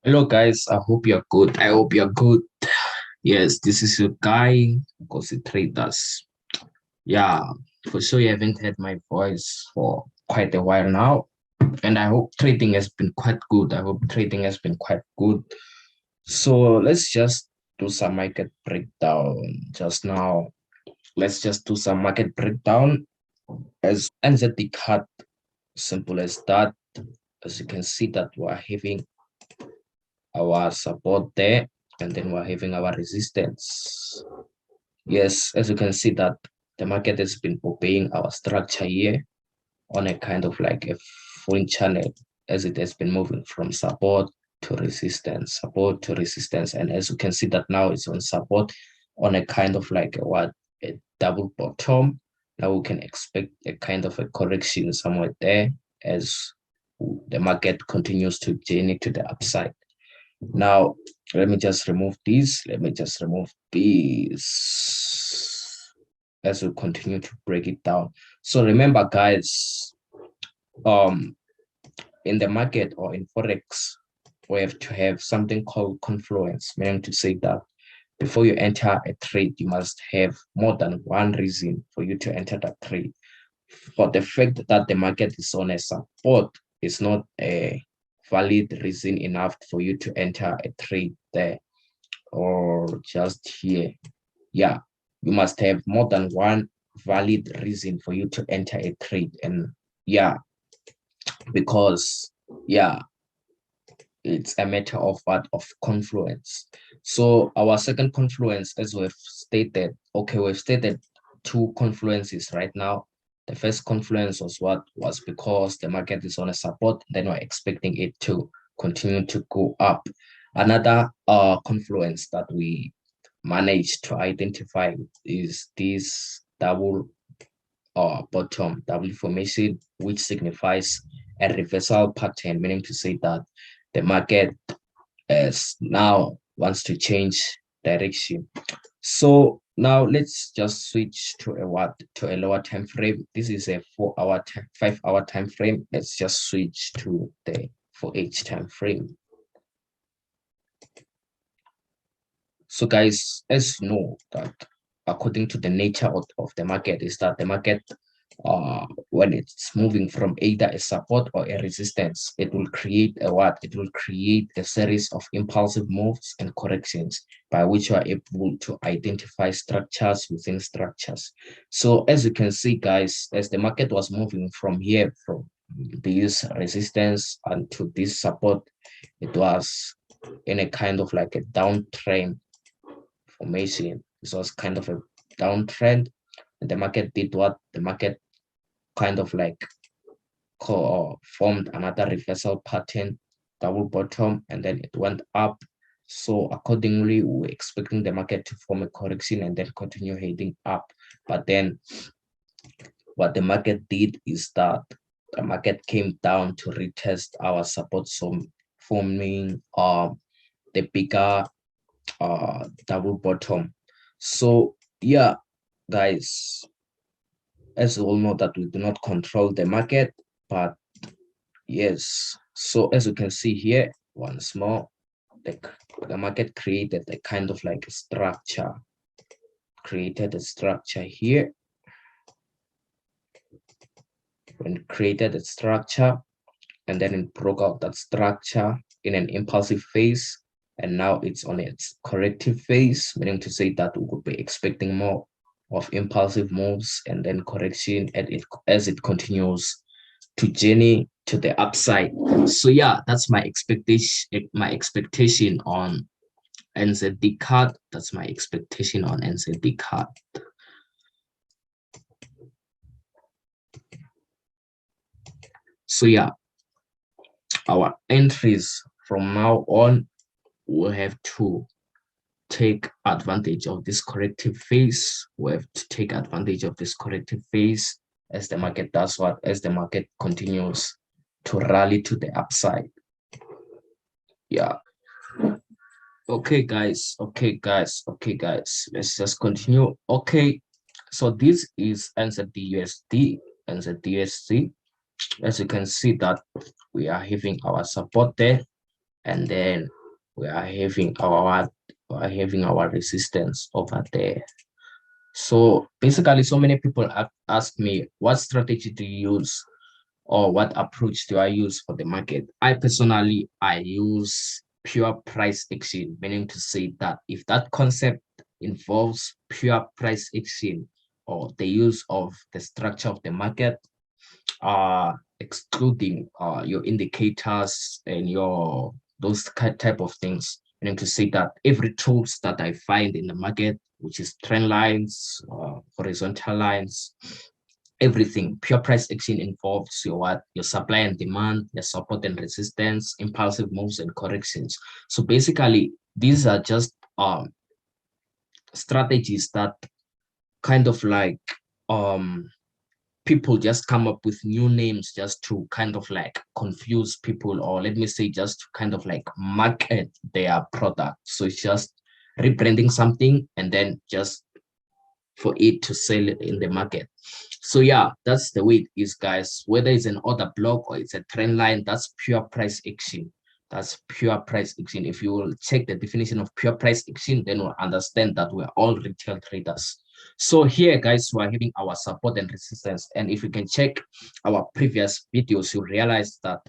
Hello guys, I hope you're good. I hope you're good. Yes, this is your guy, because traders. Yeah, for sure you haven't heard my voice for quite a while now. And I hope trading has been quite good. I hope trading has been quite good. So let's just do some market breakdown just now. Let's just do some market breakdown as Nzdcad. Simple as that. As you can see that we're having our support there, and then we're having our resistance. Yes, as you can see that the market has been obeying our structure here on a kind of like a full channel, as it has been moving from support to resistance. And as you can see that now it's on support on a kind of like a double bottom. Now we can expect a kind of a correction somewhere there as the market continues to journey to the upside. Now, let me just remove these. Let me just remove these as we continue to break it down. So remember, guys, um, in the market or in Forex, we have to have something called confluence, meaning to say that before you enter a trade, you must have more than one reason for you to enter that trade. For the fact that the market is on a support is not a valid reason enough for you to enter a trade there or just here. Yeah, you must have more than one valid reason for you to enter a trade. And yeah, because yeah, it's a matter of what of confluence. So our second confluence, as we've stated, okay, we've stated two confluences right now. The first confluence was what was because the market is on a support, then we're expecting it to continue to go up. Another confluence that we managed to identify is this double formation, which signifies a reversal pattern, meaning to say that the market is now wants to change direction. So now let's just switch to a lower time frame. This is a 4 hour 5 hour time frame. Let's just switch to the 4H time frame. So guys, as you know that according to the nature of the market is that the market when it's moving from either a support or a resistance, it will create a what? It will create a series of impulsive moves and corrections by which you are able to identify structures within structures. So as you can see, guys, as the market was moving from here, from this resistance and to this support, it was in a kind of like a downtrend formation. This was kind of a downtrend. And the market did what? The market kind of like formed another reversal pattern, double bottom, and then it went up. So accordingly, we're expecting the market to form a correction and then continue heading up. But then what the market did is that the market came down to retest our support zone, forming the bigger double bottom. So yeah, guys, as you all know that we do not control the market, but yes, so as you can see here, once more, the market created a kind of like a structure, created a structure here, when created a structure, and then it broke out that structure in an impulsive phase, and now it's on its corrective phase, meaning to say that we could be expecting more of impulsive moves and then correction as it continues to journey to the upside. So yeah, that's my expectation on Nzdcad. That's my expectation on Nzdcad. So yeah, our entries from now on will have to take advantage of this corrective phase. We have to take advantage of this corrective phase as the market does what? As the market continues to rally to the upside. Yeah. Okay, guys. Okay, guys. Okay, guys. Let's just continue. Okay. So this is NZDUSD, NZDUSD. As you can see that we are having our support there. and then we are having our resistance over there. So basically, so many people ask me, what strategy do you use, or what approach do I use for the market? I personally, I use pure price action, meaning to say that if that concept involves pure price action or the use of the structure of the market, excluding your indicators and your those type of things, meaning to say that every tools that I find in the market, which is trend lines, horizontal lines, everything. Pure price action involves your supply and demand, your support and resistance, impulsive moves and corrections. So basically, these are just strategies that kind of like people just come up with new names just to kind of like confuse people, or let me say just to kind of like market their product. So it's just rebranding something and then just for it to sell in the market. So yeah, that's the way it is, guys. Whether it's an order block or it's a trend line, that's pure price action. That's pure price action. If you will check the definition of pure price action, then we'll understand that we're all retail traders. So here, guys, we're having our support and resistance. And if you can check our previous videos, you realize that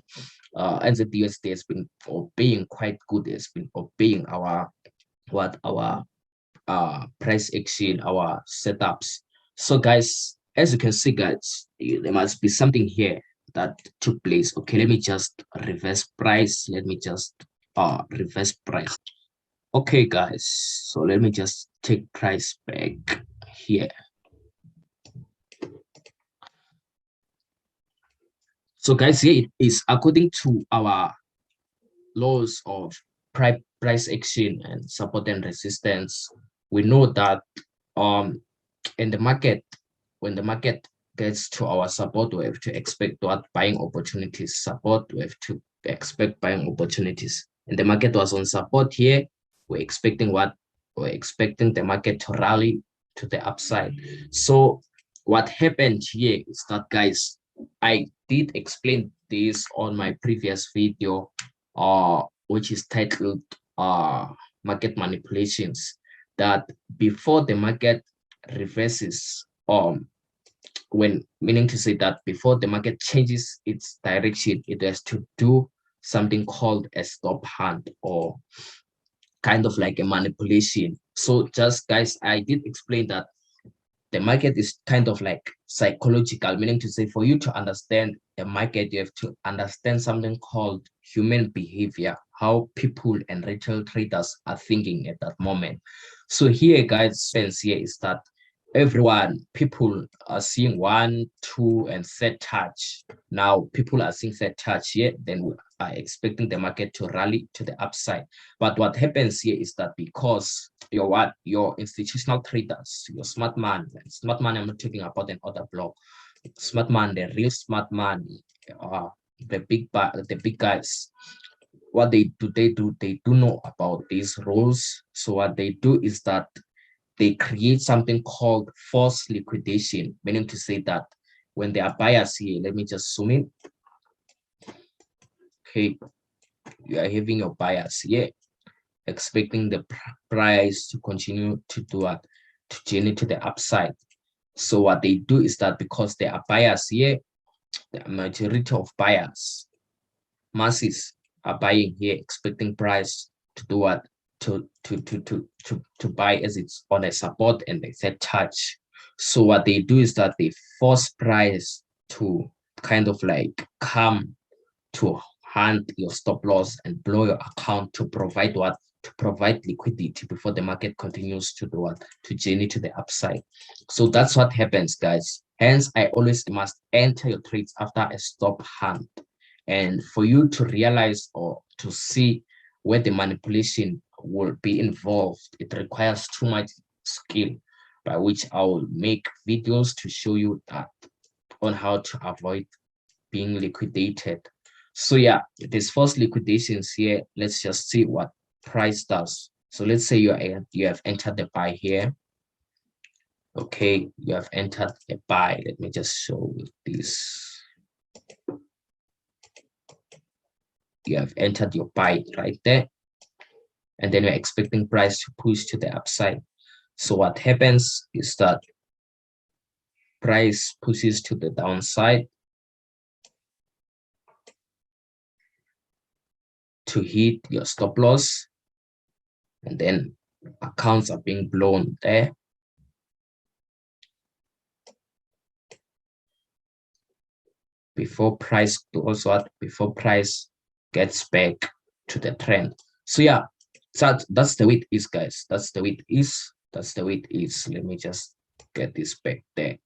NZUSD has been obeying quite good. It's been obeying our price action, our setups. So guys, as you can see, guys, there must be something here that took place. Okay, let me just reverse price. Let me just reverse price. Okay, guys, so let me just take price back here. So guys, here it is according to our laws of price action and support and resistance. We know that in the market, when the market gets to our support, we have to expect what buying opportunities. Support, we have to expect buying opportunities. And the market was on support here. We're expecting what? We're expecting the market to rally to the upside. So what happened here is that, guys, I did explain this on my previous video, which is titled market manipulations, that before the market reverses, when meaning to say that before the market changes its direction, it has to do something called a stop hunt, or kind of like a manipulation. So just, guys, I did explain that the market is kind of like psychological, meaning to say for you to understand the market, you have to understand something called human behavior, how people and retail traders are thinking at that moment. So here, guys, sense here is that people are seeing 1, 2, and third touch. Now people are seeing third touch here, then we are expecting the market to rally to the upside. But what happens here is that because your institutional traders, your smart man, I'm not talking about an order block. Smart man, the real smart man, the big guys, what they do know about these rules. So what they do is that they create something called forced liquidation, meaning to say that when there are buyers here, let me just zoom in. Okay, you are having your buyers here, expecting the price to continue to do what? To journey to the upside. So what they do is that because there are buyers here, the majority of buyers, masses, are buying here, expecting price to do what? To buy as it's on a support and they said touch. So what they do is that they force price to kind of like come to hunt your stop loss and blow your account to provide what? To provide liquidity before the market continues to do what? To journey to the upside. So that's what happens, guys. Hence, I always must enter your trades after a stop hunt. And for you to realize or to see where the manipulation will be involved, it requires too much skill, by which I will make videos to show you that on how to avoid being liquidated. So yeah, there's forced liquidations here. Let's just see what price does. So let's say you have entered the buy here. Okay, you have entered the buy. Let me just show you this. you have entered your buy right there, and then you're expecting price to push to the upside. So what happens is that price pushes to the downside to hit your stop loss, and then accounts are being blown there. Before price does what? Before price gets back to the trend. So yeah, that's the way it is, guys. That's the way it is. That's the way it is. Let me just get this back there.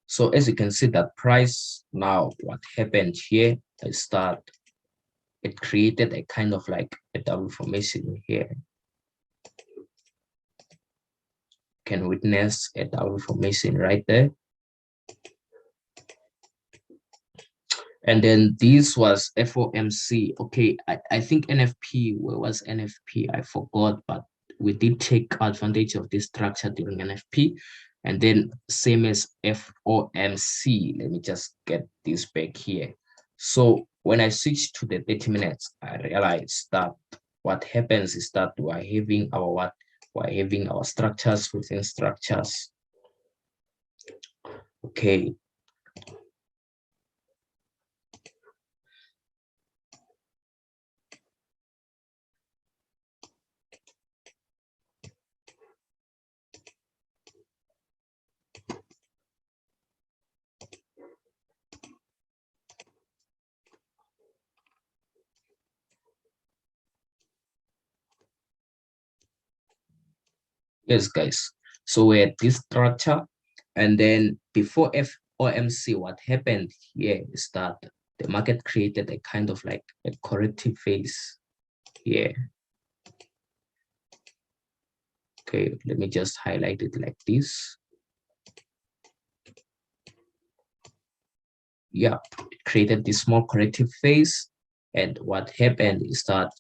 So as you can see, that price now, what happened here is that it created a kind of like a double formation here. Can witness a double formation right there. And then this was FOMC. Okay, I think NFP, where was NFP? I forgot, but we did take advantage of this structure during NFP. And then same as FOMC. Let me just get this back here. So when I switch to the 30 minutes, I realized that what happens is that we're having our what? We're having our structures within structures. Okay. Yes, guys. So we had this structure, and then before FOMC, what happened here is that the market created a kind of like a corrective phase here. Okay, let me just highlight it like this. Yeah, it created this small corrective phase. And what happened is that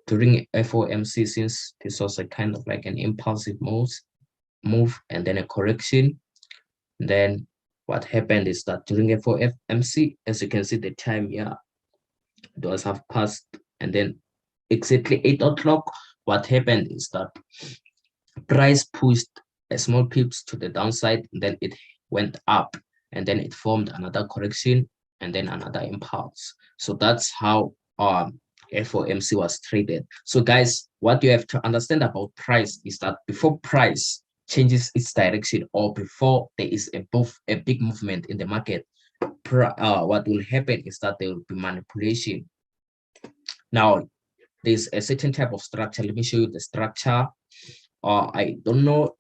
during FOMC, since this was a kind of like an impulsive move and then a correction, then what happened is that during FOMC, as you can see the time here, it was half past, and then exactly 8 o'clock, what happened is that price pushed a small pips to the downside, and then it went up, and then it formed another correction, and then another impulse. So that's how FOMC was traded. So guys, what you have to understand about price is that before price changes its direction, or before there is a big movement in the market, what will happen is that there will be manipulation. Now, there's a certain type of structure. Let me show you the structure. I don't know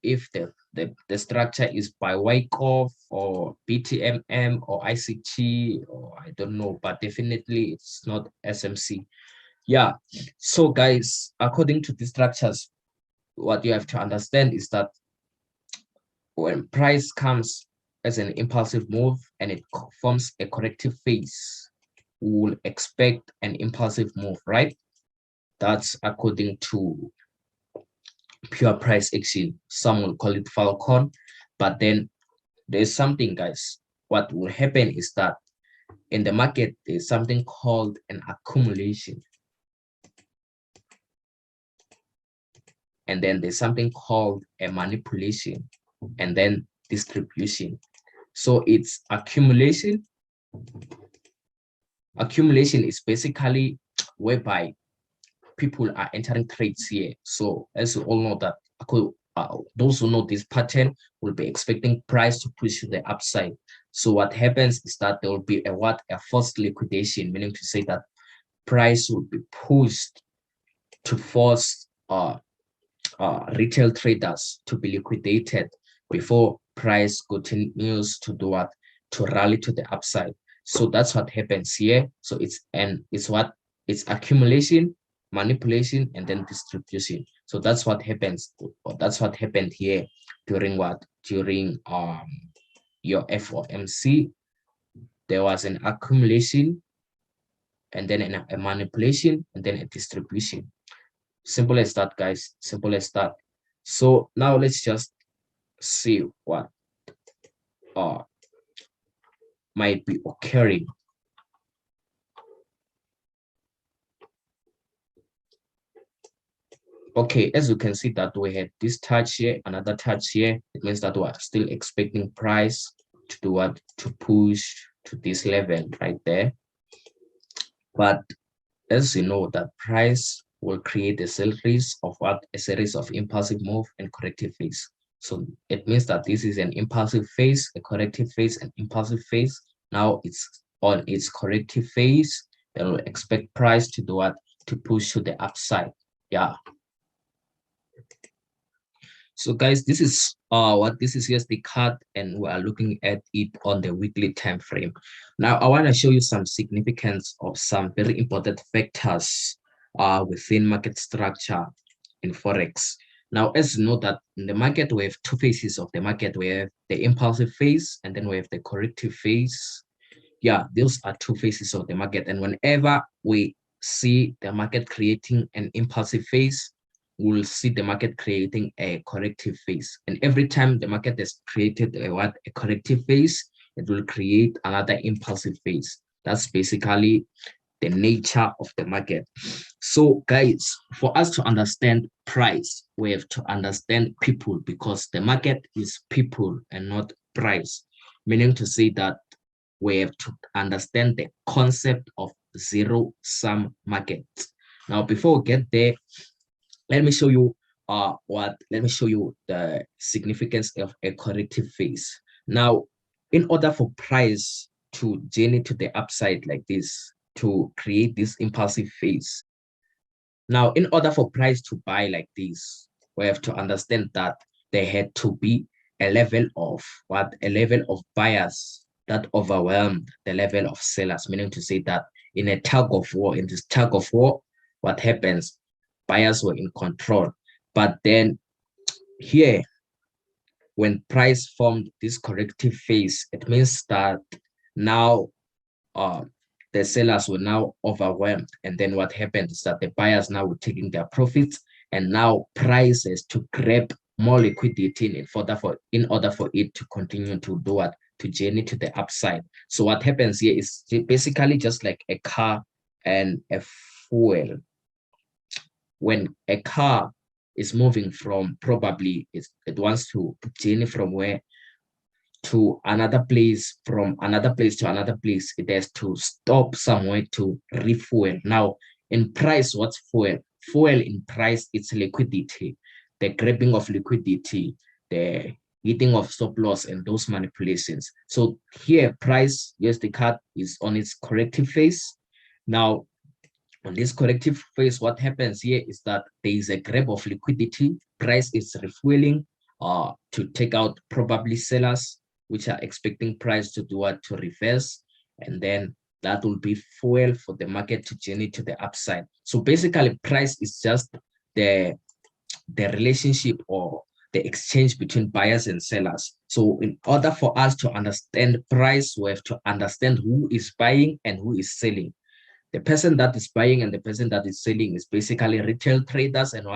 if the structure is by Wyckoff or BTMM or ICT, or I don't know, but definitely it's not SMC. Yeah. So guys, according to the structures, what you have to understand is that when price comes as an impulsive move and it forms a corrective phase, we will expect an impulsive move, right? That's according to pure price action. Some will call it Falcon, but then there's something, guys. What will happen is that in the market, there's something called an accumulation. And then there's something called a manipulation, and then distribution. So it's accumulation. Accumulation is basically whereby people are entering trades here. So as you all know that those who know this pattern will be expecting price to push to the upside. So what happens is that there will be a forced liquidation, meaning to say that price will be pushed to force retail traders to be liquidated before price continues to do what? To rally to the upside. So that's what happens here. So it's accumulation, manipulation, and then distribution. So that's what happens, or that's what happened here during what? During your FOMC. There was an accumulation, and then a manipulation, and then a distribution. Simple as that, guys. Simple as that. So now let's just see what might be occurring. Okay, as you can see that we had this touch here, another touch here. It means that we're still expecting price to do what? To push to this level right there. But as you know, that price will create a series of what? A series of impulsive move and corrective phase. So it means that this is an impulsive phase, a corrective phase, an impulsive phase. Now it's on its corrective phase. Then we'll expect price to do what? To push to the upside. Yeah. So guys, this is this is Nzdcad, and we are looking at it on the weekly time frame. Now I want to show you some significance of some very important factors within market structure in Forex. Now, as you know that in the market, we have two phases of the market. We have the impulsive phase and then we have the corrective phase. Yeah, those are two phases of the market. And whenever we see the market creating an impulsive phase, we'll see the market creating a corrective phase. And every time the market has created a corrective phase, it will create another impulsive phase. That's basically the nature of the market. So guys, for us to understand price, we have to understand people, because the market is people and not price, meaning to say that we have to understand the concept of zero-sum market. Now, before we get there, let me show you the significance of a corrective phase. Now, in order for price to journey to the upside like this, to create this impulsive phase. Now, in order for price to buy like this, we have to understand that there had to be a level of buyers that overwhelmed the level of sellers, meaning to say that in a tug of war, in this tug of war, what happens? Buyers were in control. But then here, when price formed this corrective phase, it means that now the sellers were now overwhelmed. And then what happened is that the buyers now were taking their profits, and now prices to grab more liquidity in order for it to continue to do what? To journey to the upside. So what happens here is basically just like a car and a fuel. When a car is moving from, probably it wants to journey from where to another place, from another place to another place, it has to stop somewhere to refuel. Now, in price, what's fuel? Fuel in price, it's liquidity, the grabbing of liquidity, the hitting of stop loss, and those manipulations. So here, price, yes, the card is on its corrective phase. Now, on this corrective phase, what happens here is that there is a grab of liquidity. Price is refueling to take out probably sellers, which are expecting price to do what? To reverse, and then that will be fuel for the market to journey to the upside. So basically, price is just the relationship or the exchange between buyers and sellers. So in order for us to understand price, we have to understand who is buying and who is selling. The person that is buying and the person that is selling is basically retail traders and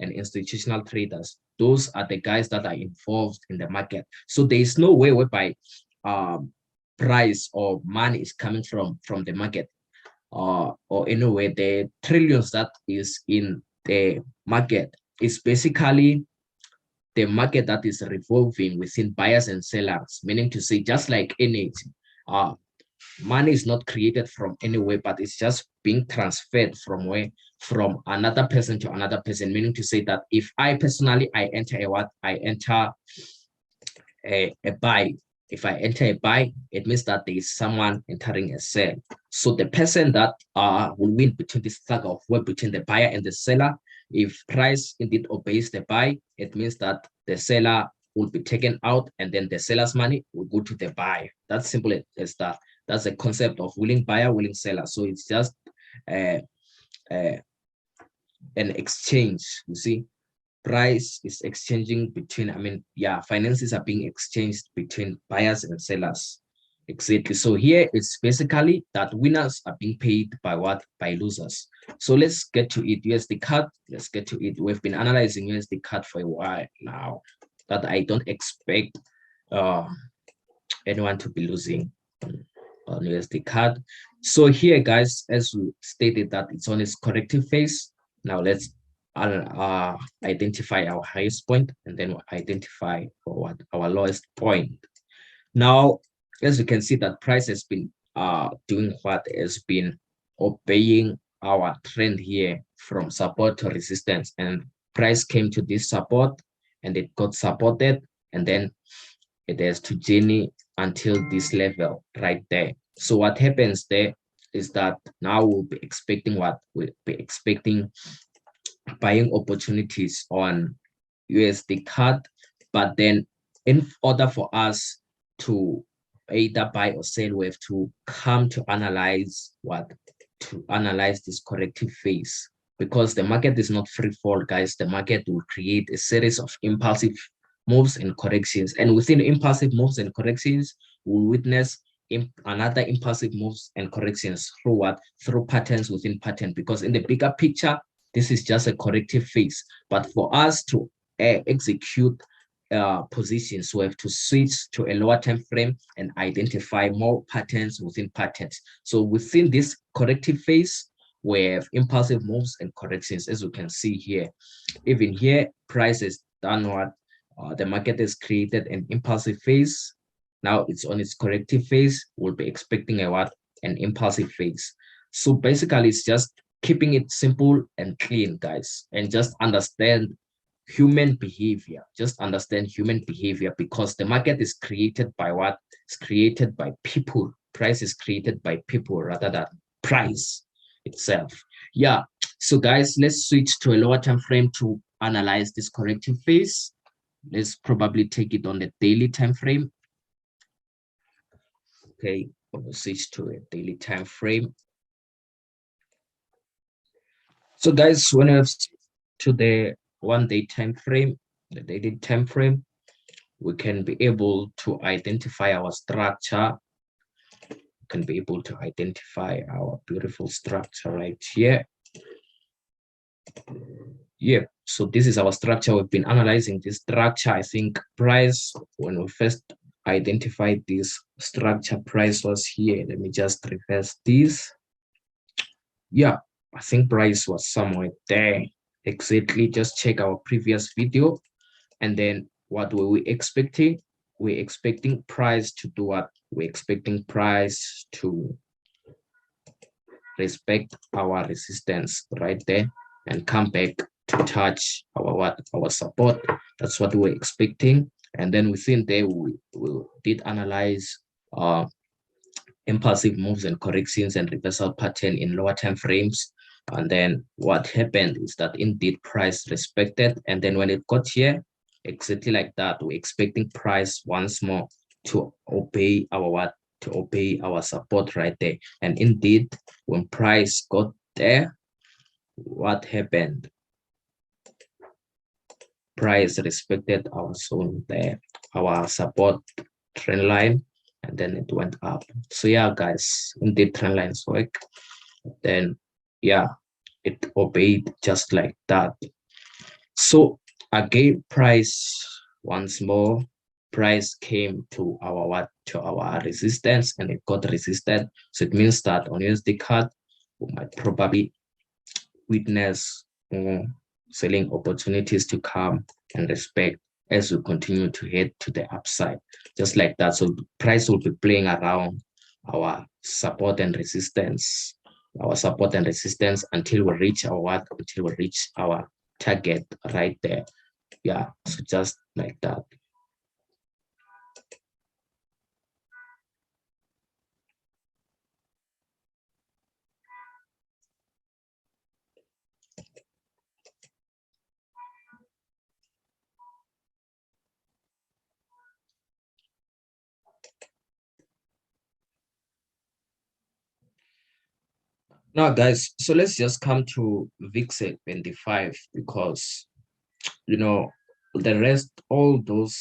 institutional traders. Those are the guys that are involved in the market. So there is no way whereby price or money is coming from the market, or anyway, the trillions that is in the market is basically the market that is revolving within buyers and sellers, meaning to say, just like energy, money is not created from anywhere, but it's just being transferred from another person to another person, meaning to say that if I personally, I enter a buy. If I enter a buy, it means that there is someone entering a sell. So the person that will win between this tug of war between the buyer and the seller, if price indeed obeys the buy, it means that the seller will be taken out, and then the seller's money will go to the buyer. That's simple as that. That's the concept of willing buyer, willing seller. So it's just an exchange. You see, price is exchanging between, finances are being exchanged between buyers and sellers. Exactly. So here it's basically that winners are being paid by what? By losers. So let's get to it. Usdcad. Let's get to it. We've been analyzing Usdcad for a while now, that I don't expect anyone to be losing. on Nzdcad. So here, guys, as we stated that it's on its corrective phase. Now let's identify our highest point and then identify what our lowest point. Now, as you can see, that price has been doing what has been obeying our trend here from support to resistance, and price came to this support and it got supported, and then it has to journey until this level right there. So what happens there is that now we'll be expecting what? We'll be expecting buying opportunities on Usdcad, but then in order for us to either buy or sell, we have to come to analyze this corrective phase, because the market is not free fall, guys. The market will create a series of impulsive moves and corrections, and within impulsive moves and corrections, we'll witness another impulsive moves and corrections through what? Through patterns within pattern, because in the bigger picture, this is just a corrective phase. But for us to execute positions, we have to switch to a lower time frame and identify more patterns within patterns. So within this corrective phase, we have impulsive moves and corrections, as you can see here. Even here, price is downward. The market has created an impulsive phase. Now it's on its corrective phase. We'll be expecting an impulsive phase. So basically, it's just keeping it simple and clean, guys, and just understand human behavior. Just understand human behavior, because the market is created by what? It's created by people. Price is created by people rather than price itself. Yeah. So guys, let's switch to a lower time frame to analyze this corrective phase. Let's probably take it on the daily time frame. Okay, we'll switch to a daily time frame. So guys, when we have to the 1 day time frame, the daily time frame, we can be able to identify our structure. We can be able to identify our beautiful structure right here. Yeah, so this is our structure. We've been analyzing this structure. I think price, when we first identified this structure, price was here. Let me just reverse this. Yeah, I think price was somewhere there. Exactly, just check our previous video. And then what were we expecting? We're expecting price to do what? We're expecting price to respect our resistance right there and come back to touch our support. That's what we're expecting. And then within there, we did analyze impulsive moves and corrections and reversal pattern in lower time frames. And then what happened is that indeed price respected. And then when it got here, exactly like that, we're expecting price once more to obey our support right there. And indeed, when price got there, what happened? Price respected our zone there, our support trend line, and then it went up. So yeah, guys, indeed trend lines work. Then yeah, it obeyed just like that. So again, price once more, price came to our resistance, and it got resisted. So it means that on Nzdcad, we might probably witness selling opportunities to come and respect as we continue to head to the upside, just like that. So price will be playing around our support and resistance, until we reach our target right there. Yeah, so just like that. Now, guys, so let's just come to VIX75, because the rest, all those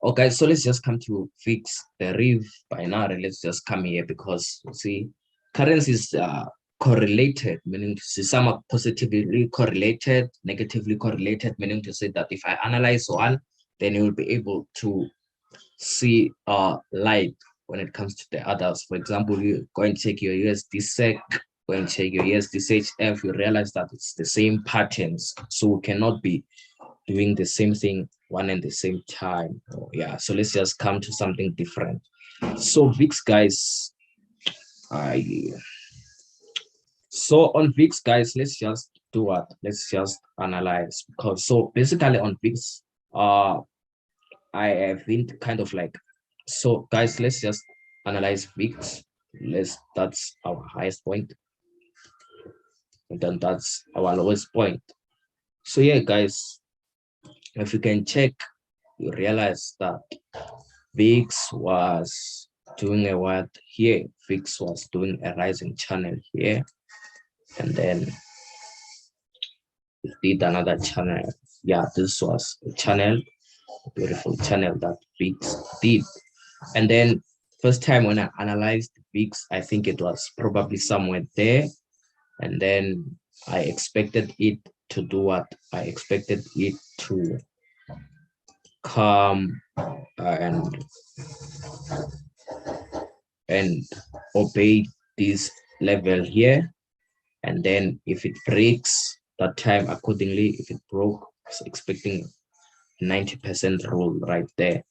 okay, so let's just come to fix the RIV binary. Let's just come here, because you see currencies are correlated, meaning to say some are positively correlated, negatively correlated, meaning to say that if I analyze one, then you will be able to see light when it comes to the others. For example, you go and check your USD go and check your USDCHF, you realize that it's the same patterns. So we cannot be doing the same thing one and the same time. Yeah, so let's just come to something different. So VIX, guys, so on VIX, guys, let's just do what? Let's just analyze, because so basically on VIX, I have been kind of like, so guys, let's just analyze VIX. That's our highest point, and then that's our lowest point. So yeah, guys, if you can check, you realize that VIX was doing a what here? VIX was doing a rising channel here, and then it did another channel. Yeah, this was a channel, a beautiful channel that VIX did. And then first time when I analyzed VIX, I think it was probably somewhere there. And then I expected it to do what? I expected it to come and obey this level here. And then if it breaks that time accordingly, if it broke, I was expecting 90% rule right there.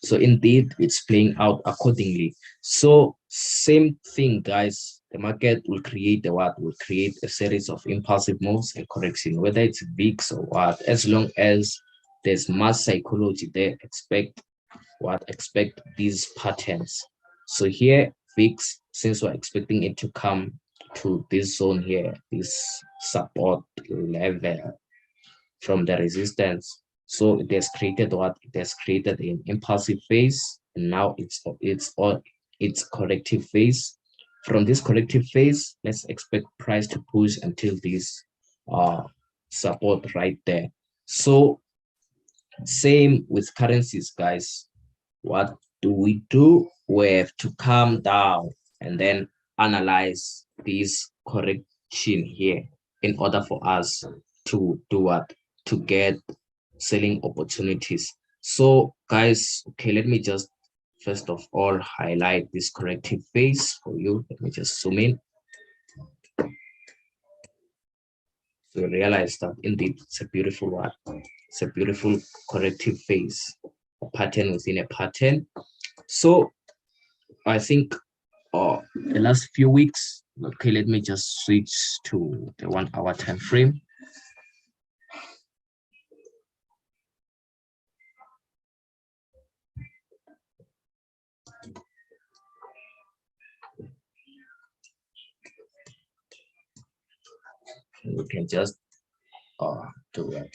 So indeed, it's playing out accordingly. So same thing, guys. The market will create will create a series of impulsive moves and correction, whether it's VIX or what. As long as there's mass psychology there, expect these patterns. So here, VIX, since we're expecting it to come to this zone here, this support level from the resistance. So it has created what? It has created an impulsive phase, and now it's corrective phase. From this corrective phase, let's expect price to push until this support right there. So same with currencies, guys. What do? We have to calm down and then analyze this correction here in order for us to do what? To get selling opportunities. So guys, okay, let me just first of all highlight this corrective phase for you. Let me just zoom in. So you realize that indeed it's a beautiful one. It's a beautiful corrective phase, a pattern within a pattern. So I think the last few weeks, okay, let me just switch to the 1 hour time frame. We can just do that.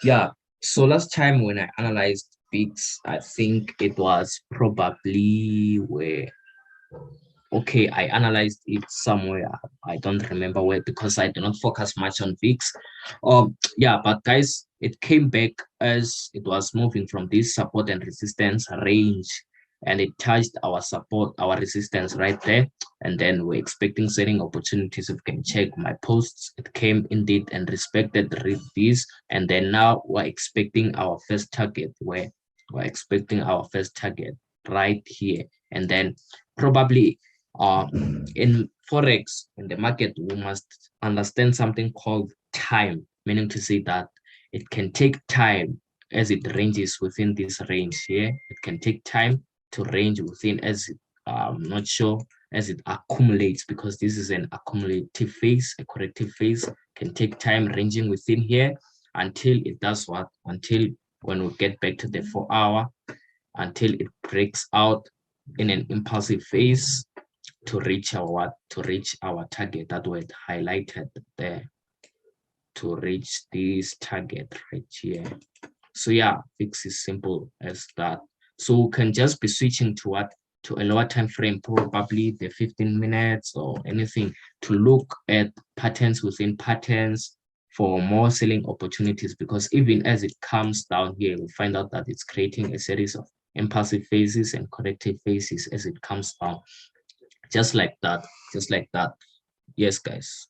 Yeah, so last time when I analyzed VIX, I think it was probably where, okay, I analyzed it somewhere. I don't remember where because I do not focus much on VIX. Yeah, but guys, it came back as it was moving from this support and resistance range, and it touched our support, our resistance right there. And then we're expecting selling opportunities. If you can check my posts, it came indeed and respected this. And then now we're expecting our first target, where we're expecting our first target right here. And then probably in Forex, in the market, we must understand something called time, meaning to say that it can take time as it ranges within this range here. It can take time to range within as it, I'm not sure, as it accumulates, because this is an accumulative phase. A corrective phase can take time ranging within here until it does what? Until when we get back to the 4 hour, until it breaks out in an impulsive phase to reach our target that we had highlighted there, to reach this target right here. So yeah, VIX is simple as that. So we can just be switching to what? To a lower time frame, probably the 15 minutes or anything, to look at patterns within patterns for more selling opportunities, because even as it comes down here, we'll find out that it's creating a series of impulsive phases and corrective phases as it comes down. Just like that. Yes, guys.